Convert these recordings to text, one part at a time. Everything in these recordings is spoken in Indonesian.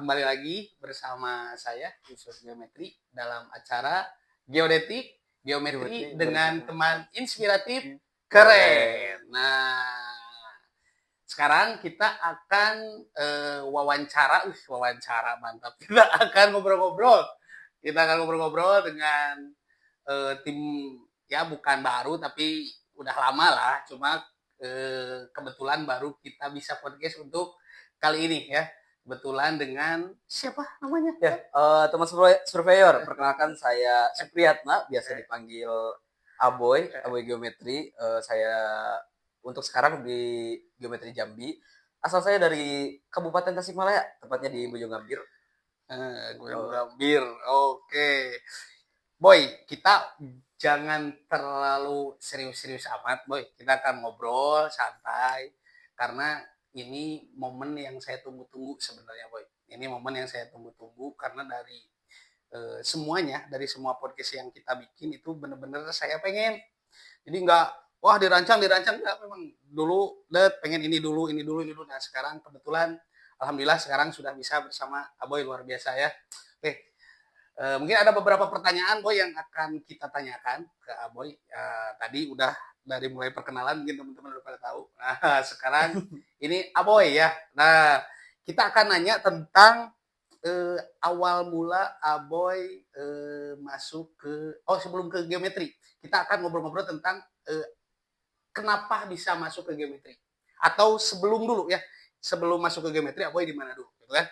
kembali lagi bersama saya Yusuf Geometri dalam acara Geodetik Geometri dengan teman inspiratif keren. Nah, sekarang kita akan wawancara mantap. Kita akan ngobrol-ngobrol. Dengan tim ya bukan baru tapi udah lama lah. Cuma kebetulan baru kita bisa podcast untuk kali ini ya. Kebetulan dengan siapa namanya? Ya, teman surveyor. Perkenalkan saya Supriyatna, biasa dipanggil Aboy Geometri. Saya untuk sekarang di Geometri Jambi. Asal saya dari Kabupaten Tasikmalaya, tepatnya di Bojonggambir. Bojonggambir. Oke. Boy, kita jangan terlalu serius-serius amat, Boy. Kita akan ngobrol santai karena ini momen yang saya tunggu-tunggu sebenarnya, Boy. Ini momen yang saya tunggu-tunggu karena dari semuanya, dari semua podcast yang kita bikin itu benar-benar saya pengen. Jadi nggak, wah dirancang nggak, memang dulu pengen ini dulu. Nah sekarang kebetulan, alhamdulillah sekarang sudah bisa bersama Aboy, luar biasa ya. Oke. Mungkin ada beberapa pertanyaan Boy yang akan kita tanyakan ke Aboy. Tadi udah dari mulai perkenalan mungkin teman-teman udah pada tahu. Nah, sekarang ini Aboy ya. Nah, kita akan nanya tentang awal mula Aboy masuk ke sebelum ke geometri. Kita akan ngobrol-ngobrol tentang kenapa bisa masuk ke geometri. Atau sebelum dulu ya. Sebelum masuk ke geometri Aboy di mana dulu, gitu kan?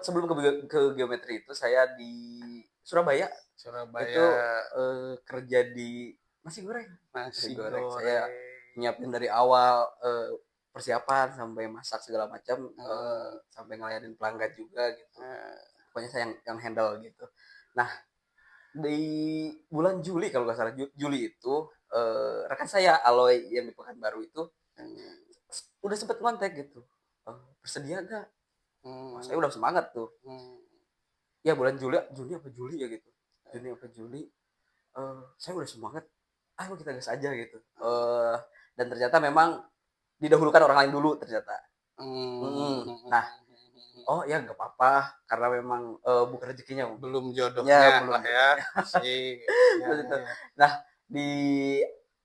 Sebelum ke geometri itu saya di Surabaya. Itu kerja di nasi goreng. Saya nyiapin dari awal persiapan sampai masak segala macam, sampai ngelayanin pelanggan juga gitu. Pokoknya saya yang handle gitu. Nah, di bulan Juli kalau nggak salah, Juli itu rekan saya Aloy yang di Pekanbaru itu udah sempet kontak gitu. Bersedia gak? Saya udah semangat tuh. Ya bulan Juli ya gitu. Saya udah semangat. Ayo kita gas aja gitu. Dan ternyata memang didahulukan orang lain dulu ternyata. Nah, ya nggak apa-apa karena memang bukan rezekinya. Belum jodohnya belum ya. Nah, di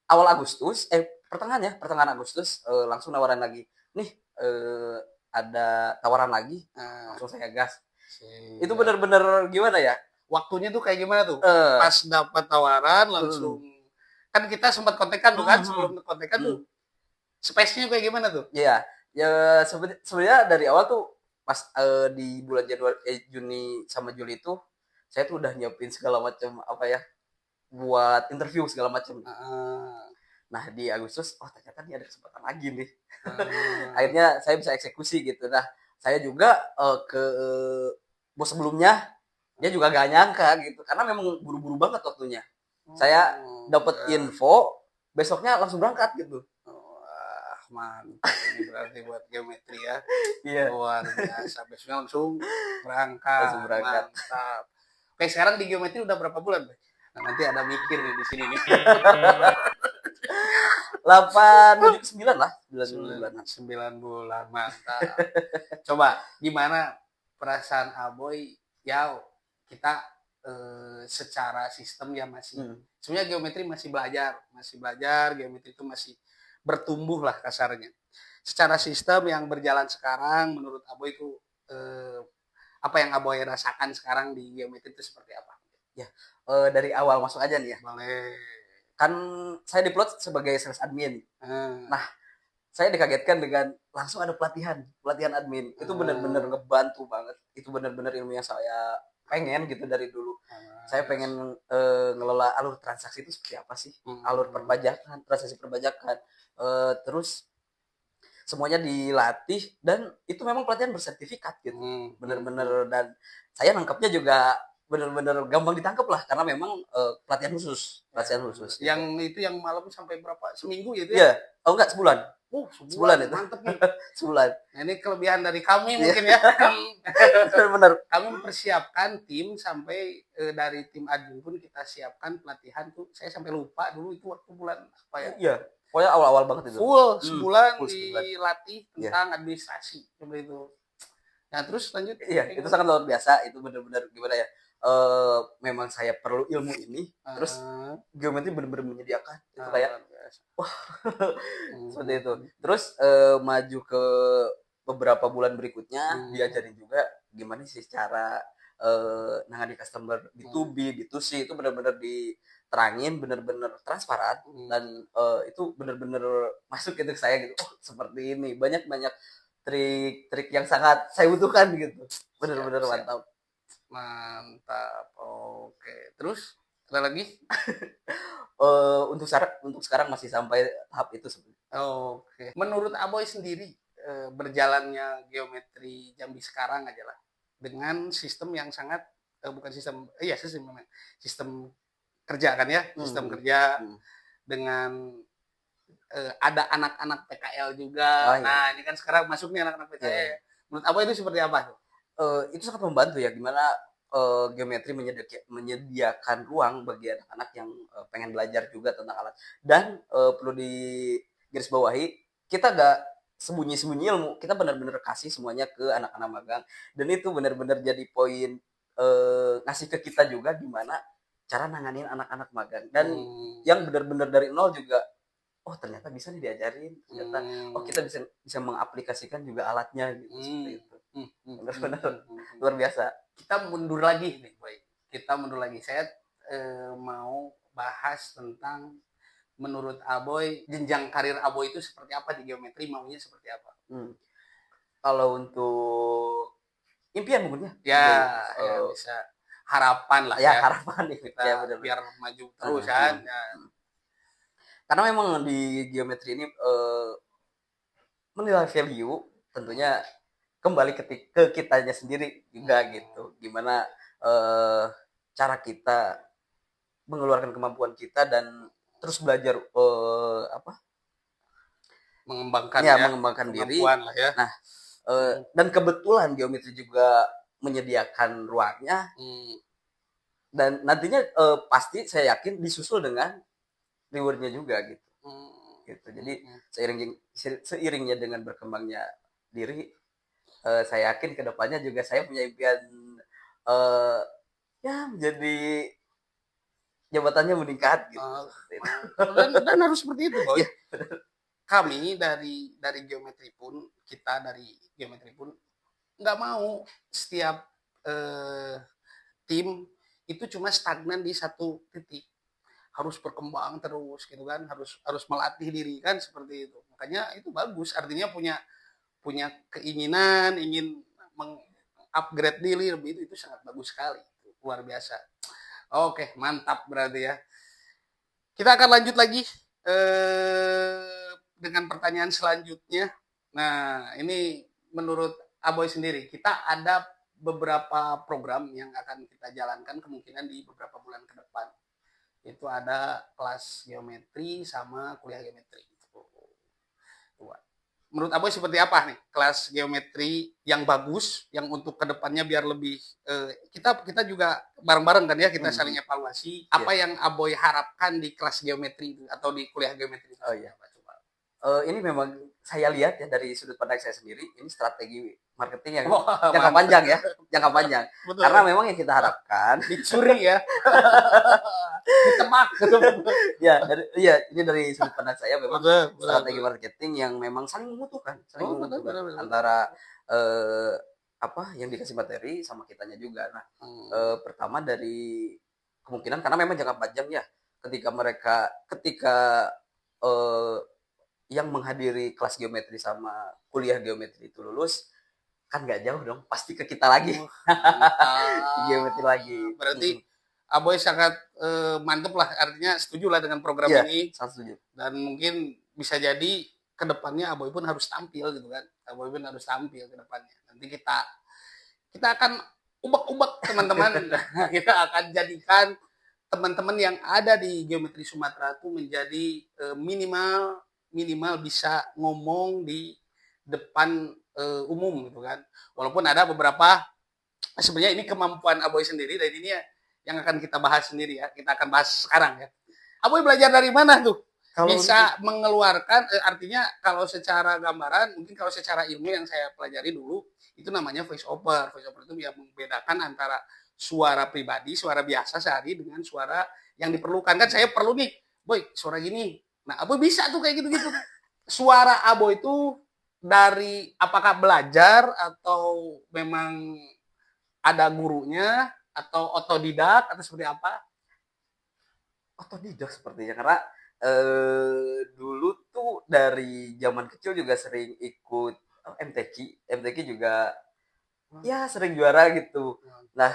awal Agustus, pertengahan Agustus langsung nawaran lagi. Nih, ada tawaran lagi, langsung saya gas. Itu benar-benar gimana ya? Waktunya tuh kayak gimana tuh? Pas dapat tawaran langsung kan kita sempat kontekan tuh kan, sebelum kontekan tuh space-nya kayak gimana tuh? Iya, ya sebenarnya dari awal tuh pas di bulan Juni sama Juli itu saya tuh udah nyiapin segala macam buat interview segala macam. Nah di Agustus, ternyata nih ada kesempatan lagi nih. Akhirnya saya bisa eksekusi gitu. Nah saya juga ke bos sebelumnya dia juga gak nyangka gitu karena memang buru-buru banget waktunya. Saya dapat info besoknya langsung berangkat gitu. Mantap, ini berarti buat geometri ya. Luar biasa, besoknya langsung berangkat. Mantap. Oke, sekarang di geometri udah berapa bulan? Nah, nanti ada mikir nih di sini nih. 8 menuju 9 lah. 9 bulan, mantap. Coba, gimana perasaan Aboy? Ya, kita secara sistem ya masih. Sebenarnya geometri masih belajar. Geometri itu masih bertumbuh lah kasarnya. Secara sistem yang berjalan sekarang, menurut Aboy itu apa yang Aboy rasakan sekarang di geometri itu seperti apa? Ya, dari awal masuk aja nih ya. Boleh. Kan saya diplot sebagai sales admin. Nah, saya dikagetkan dengan langsung ada pelatihan admin. Itu benar-benar ngebantu banget. Itu benar-benar ilmu yang saya pengen gitu dari dulu. Saya pengen ngelola alur transaksi itu seperti apa sih? Alur perpajakan, transaksi perpajakan. Terus semuanya dilatih dan itu memang pelatihan bersertifikat gitu. Benar-benar, dan saya nangkapnya juga benar-benar gampang ditangkap lah karena memang pelatihan khusus. Gitu. Yang itu yang malam sampai berapa? Seminggu gitu ya? Iya. Enggak, sebulan. Sebulan itu. Mantep nih. Sebulan. Nah, ini kelebihan dari kami mungkin ya. Benar. Kami mempersiapkan tim sampai dari tim admin pun kita siapkan pelatihan tuh. Saya sampai lupa dulu itu waktu bulan apa ya? Iya. Pokoknya awal-awal banget itu. Full sebulan dilatih tentang administrasi seperti itu. Nah, terus lanjut. Iya, itu sangat luar biasa. Itu benar-benar gimana ya? Memang saya perlu ilmu ini. Terus geometri benar-benar menyediakan. Itu kayak wah, seperti itu. Terus maju ke beberapa bulan berikutnya diajarin juga gimana sih cara nangani customer B2B, B2C itu benar-benar diterangin, benar-benar transparan dan itu benar-benar masuk ke saya gitu. Oh, seperti ini. Banyak-banyak trik-trik yang sangat saya butuhkan gitu. Benar-benar mantap. Mantap. Oke. Terus ada lagi? Untuk sekarang masih sampai tahap itu sebenarnya. Oke. Menurut Aboy sendiri berjalannya geometri Jambi sekarang aja lah dengan sistem yang sangat bukan sistem sistem kerja kan ya, sistem kerja dengan ada anak-anak PKL juga. Nah, ini kan sekarang masuk nih anak-anak PKL. Menurut Aboy itu seperti apa? Itu sangat membantu ya gimana geometri menyediakan ruang bagi anak-anak yang pengen belajar juga tentang alat. Dan perlu digarisbawahi, kita gak sembunyi-sembunyi ilmu, kita benar-benar kasih semuanya ke anak-anak magang. Dan itu benar-benar jadi poin ngasih ke kita juga gimana cara nanganin anak-anak magang. Dan yang benar-benar dari nol juga, oh ternyata bisa nih diajarin, ternyata oh kita bisa mengaplikasikan juga alatnya gitu, seperti itu. Benar-benar luar biasa. Kita mundur lagi nih, Boy. Kita mundur lagi. Saya mau bahas tentang menurut Aboy jenjang karir Aboy itu seperti apa di geometri, maunya seperti apa? Kalau untuk impian mungkin ya bisa harapan lah ya. Harapan kita ya, biar maju terus kan. Karena memang di geometri ini menilai value tentunya kembali ke kitanya sendiri juga gitu. Gimana cara kita mengeluarkan kemampuan kita dan terus belajar mengembangkan diri. Lah ya. Nah, dan kebetulan geometri juga menyediakan ruangnya. Dan nantinya pasti saya yakin disusul dengan rewardnya juga gitu. Gitu. Jadi seiringnya dengan berkembangnya diri, saya yakin kedepannya juga saya punya impian ya menjadi jabatannya meningkat gitu. Dan harus seperti itu, Boy. Kami dari geometri pun, kita dari geometri pun nggak mau setiap tim itu cuma stagnan di satu titik, harus berkembang terus gitu kan, harus melatih diri kan, seperti itu. Makanya itu bagus, artinya punya keinginan ingin mengupgrade diri lebih, itu sangat bagus sekali, luar biasa. Oke, mantap berarti ya. Kita akan lanjut lagi dengan pertanyaan selanjutnya. Nah, ini menurut Aboy sendiri, kita ada beberapa program yang akan kita jalankan kemungkinan di beberapa bulan ke depan. Itu ada kelas geometri sama kuliah geometri. Menurut Aboy seperti apa nih kelas geometri yang bagus, yang untuk kedepannya biar lebih kita juga bareng-bareng kan ya, kita saling evaluasi. Apa yang Aboy harapkan di kelas geometri itu atau di kuliah geometri itu? Oh iya, ini memang saya lihat ya dari sudut pandang saya sendiri, ini strategi marketing yang jangka panjang ya, jangka panjang. Betul. Karena memang yang kita harapkan dicuri ya, ditemak. Ini dari sudut pandang saya memang strategi marketing yang memang saling membutuhkan, antara yang dikasih materi sama kitanya juga. Nah, pertama dari kemungkinan karena memang jangka panjang ya, ketika yang menghadiri kelas geometri sama kuliah geometri itu lulus, kan nggak jauh dong, pasti ke kita lagi. Geometri lagi. Berarti Aboy sangat mantep lah, artinya setuju lah dengan program ini. Sangat setuju. Dan mungkin bisa jadi kedepannya Aboy pun harus tampil gitu kan. Aboy pun harus tampil ke depannya. Nanti kita akan ubek-ubek teman-teman. Kita akan jadikan teman-teman yang ada di geometri Sumatera itu menjadi minimal bisa ngomong di depan umum gitu kan. Walaupun ada beberapa, sebenarnya ini kemampuan Aboy sendiri, dan ini yang akan kita bahas sendiri ya. Kita akan bahas sekarang ya. Aboy belajar dari mana tuh? bisa mengeluarkan artinya kalau secara gambaran, mungkin kalau secara ilmu yang saya pelajari dulu itu namanya voice over. Voice over itu yang membedakan antara suara pribadi, suara biasa sehari dengan suara yang diperlukan. Kan saya perlu nih, boy, suara gini. Nah, Aboy bisa tuh kayak gitu-gitu. Suara Aboy itu dari apakah belajar atau memang ada gurunya atau otodidak atau seperti apa? Otodidak sepertinya, karena dulu tuh dari zaman kecil juga sering ikut MTQ juga ya sering juara gitu. Nah,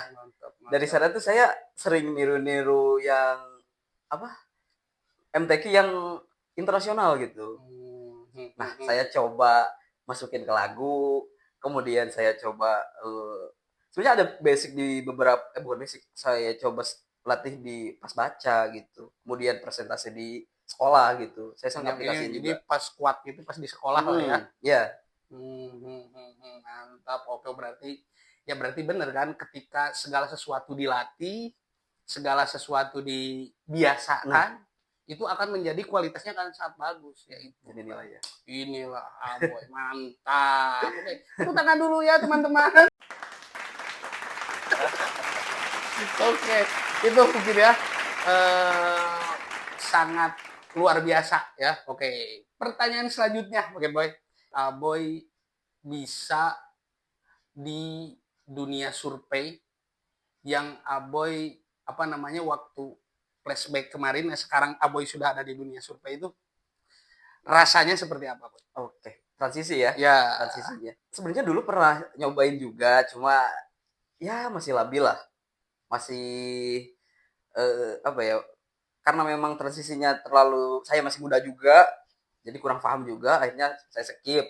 dari sana tuh saya sering niru-niru yang apa MTQ yang internasional gitu. Nah, saya coba masukin ke lagu, kemudian saya coba sebenarnya ada basic di beberapa bukan basic, saya coba latih di pas baca gitu, kemudian presentasi di sekolah gitu, saya sering aplikasiin juga. Jadi pas kuat gitu pas di sekolah lah ya. Ya. Mantap. Oke, berarti bener kan ketika segala sesuatu dilatih, segala sesuatu dibiasakan, itu akan menjadi kualitasnya akan sangat bagus ya itu. Inilah Aboy, mantap. Oke, tepuk tangan dulu ya teman-teman. Oke, itu mungkin ya sangat luar biasa ya. Oke, pertanyaan selanjutnya, oke Boy. Aboy bisa di dunia survei yang Aboy waktu flashback kemarin, sekarang Aboy sudah ada di dunia survei itu rasanya seperti apa, Boy? Oke, transisi ya. Ya. Transisinya. Sebenarnya dulu pernah nyobain juga, cuma ya masih labil lah. Masih apa ya? Karena memang transisinya terlalu, saya masih muda juga, jadi kurang paham juga, akhirnya saya skip.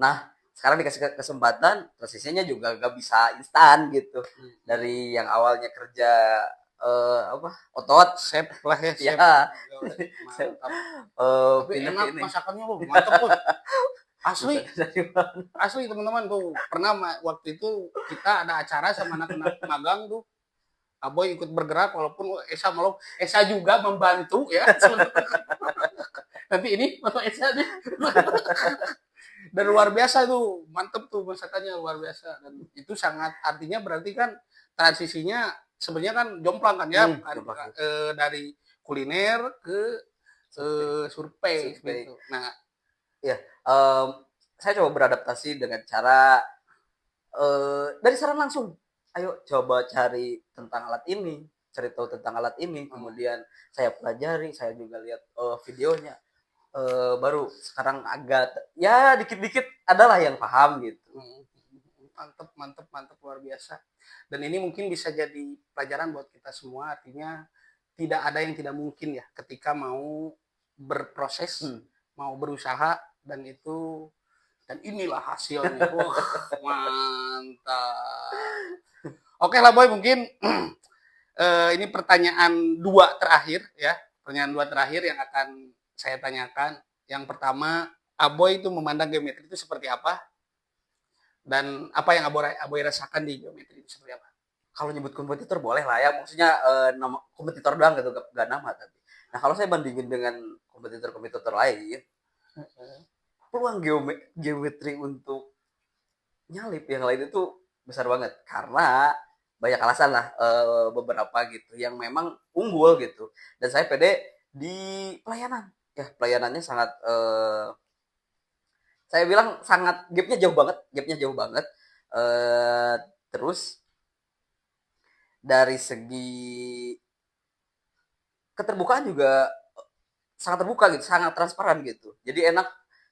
Nah, sekarang dikasih kesempatan, transisinya juga gak bisa instan gitu. Dari yang awalnya kerja otot, sep lah ya, sep. Mantap. Tapi enak masakannya loh, mantap loh. Asli teman-teman tuh, pernah waktu itu kita ada acara sama anak-anak magang tuh, Aboy ikut bergerak walaupun Esa juga membantu ya. Nanti ini foto Esa nih. Dan luar biasa tuh, mantep tuh masakannya luar biasa. Dan itu sangat artinya berarti kan transisinya sebenarnya kan jomplang kan ya, dari kuliner ke survei gitu. Nah, ya saya coba beradaptasi dengan cara dari saran langsung. Ayo coba cari tentang alat ini, cari tahu tentang alat ini, kemudian saya pelajari, saya juga lihat videonya. Baru sekarang agak ya dikit-dikit adalah yang paham gitu. Mantep luar biasa. Dan ini mungkin bisa jadi pelajaran buat kita semua, artinya tidak ada yang tidak mungkin ya ketika mau berproses, mau berusaha, dan inilah hasilnya. Wah, mantap. Oke lah Boy, mungkin ini pertanyaan dua terakhir ya. Pertanyaan dua terakhir yang akan saya tanyakan. Yang pertama, Aboy itu memandang geometri itu seperti apa? Dan apa yang Aboy rasakan di geometri itu seperti apa? Kalau nyebut kompetitor boleh lah ya, maksudnya nama kompetitor doang gitu, gak nama tapi. Nah, kalau saya bandingin dengan kompetitor lain, peluang geometri untuk nyalip yang lain itu besar banget, karena banyak alasan lah beberapa gitu yang memang unggul gitu, dan saya pede di pelayanan ya, pelayanannya sangat saya bilang sangat gapnya jauh banget terus dari segi keterbukaan juga sangat terbuka gitu, sangat transparan gitu, jadi enak.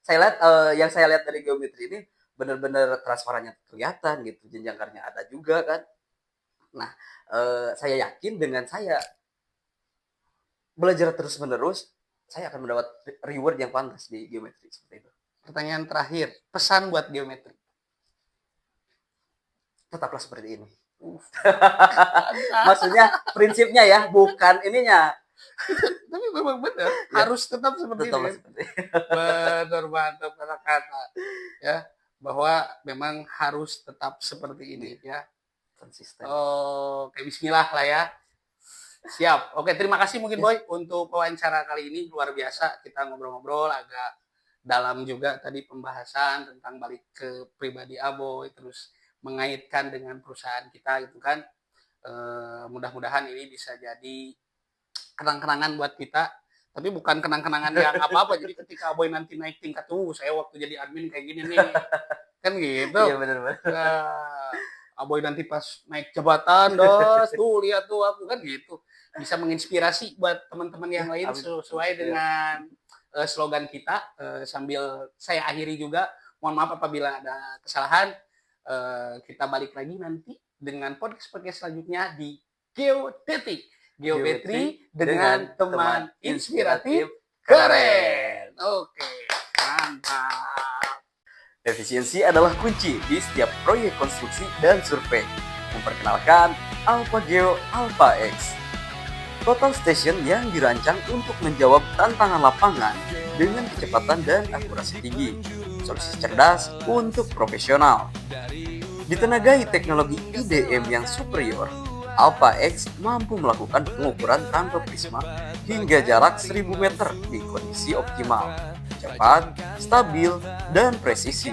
Saya lihat yang saya lihat dari geometri ini benar-benar transparannya kelihatan gitu, jenjang karirnya ada juga kan. Nah, saya yakin dengan saya belajar terus-menerus, saya akan mendapat reward yang pantas di geometri seperti itu. Pertanyaan terakhir, pesan buat geometri. Tetaplah seperti ini. Maksudnya prinsipnya ya, bukan ininya. Tapi memang benar, ya, harus tetap seperti ini. Benar, mantap kata-kata. Ya, bahwa memang harus tetap seperti ini ya. Konsisten. Oh, kayak bismillah lah ya. Siap. Oke, terima kasih mungkin Boy untuk wawancara kali ini, luar biasa. Kita ngobrol-ngobrol agak dalam juga tadi pembahasan tentang balik ke pribadi Aboy, terus mengaitkan dengan perusahaan kita gitu kan. Mudah-mudahan ini bisa jadi kenang-kenangan buat kita, tapi bukan kenang-kenangan yang apa-apa. Jadi ketika Aboy nanti naik tingkat, saya waktu jadi admin kayak gini nih, kan gitu. Iya benar-benar. Aboy nanti pas naik jabatan, tuh lihat tuh aku, kan gitu. Bisa menginspirasi buat teman-teman yang lain sesuai dengan slogan kita. Sambil saya akhiri juga, mohon maaf apabila ada kesalahan. Kita balik lagi nanti dengan podcast selanjutnya di Geodetik. Geometri dengan teman inspiratif keren. Oke, mantap. Efisiensi adalah kunci di setiap proyek konstruksi dan survei. Memperkenalkan AlphaGeo Alpha X, total station yang dirancang untuk menjawab tantangan lapangan dengan kecepatan dan akurasi tinggi. Solusi cerdas untuk profesional. Ditenagai teknologi IDM yang superior, Alpha X mampu melakukan pengukuran tanpa prisma hingga jarak 1000 meter di kondisi optimal, cepat, stabil, dan presisi.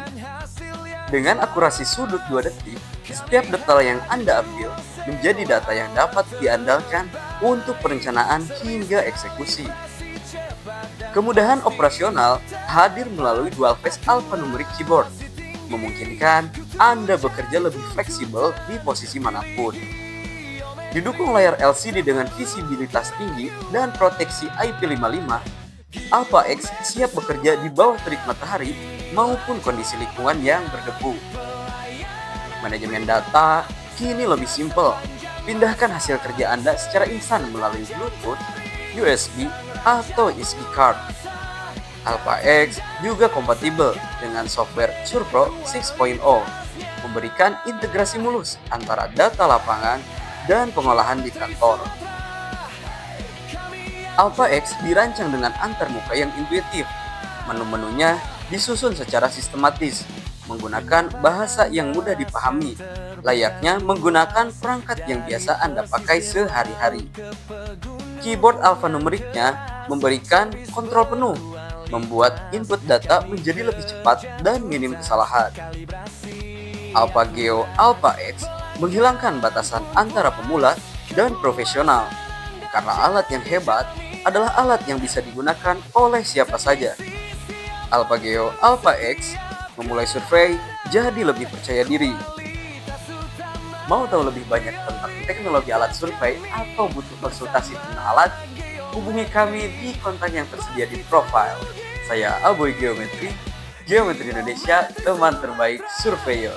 Dengan akurasi sudut 2 detik, setiap detail yang Anda ambil menjadi data yang dapat diandalkan untuk perencanaan hingga eksekusi. Kemudahan operasional hadir melalui dual phase alphanumeric keyboard, memungkinkan Anda bekerja lebih fleksibel di posisi manapun. Didukung layar LCD dengan visibilitas tinggi dan proteksi IP55, Alpha X siap bekerja di bawah terik matahari maupun kondisi lingkungan yang berdebu. Manajemen data kini lebih simpel. Pindahkan hasil kerja Anda secara instan melalui Bluetooth, USB, atau SD card. Alpha X juga kompatibel dengan software Surpro 6.0, memberikan integrasi mulus antara data lapangan dan pengolahan di kantor. Alpha X dirancang dengan antarmuka yang intuitif. Menu-menunya disusun secara sistematis, menggunakan bahasa yang mudah dipahami, layaknya menggunakan perangkat yang biasa Anda pakai sehari-hari. Keyboard alphanumericnya memberikan kontrol penuh, membuat input data menjadi lebih cepat dan minim kesalahan. AlphaGeo Alpha X menghilangkan batasan antara pemula dan profesional, karena alat yang hebat adalah alat yang bisa digunakan oleh siapa saja. AlphaGeo Alpha X memulai survei jadi lebih percaya diri. Mau tahu lebih banyak tentang teknologi alat survei atau butuh konsultasi tentang alat? Hubungi kami di kontak yang tersedia di profile. Saya Aboy Geometri, Geometri Indonesia, teman terbaik surveyor.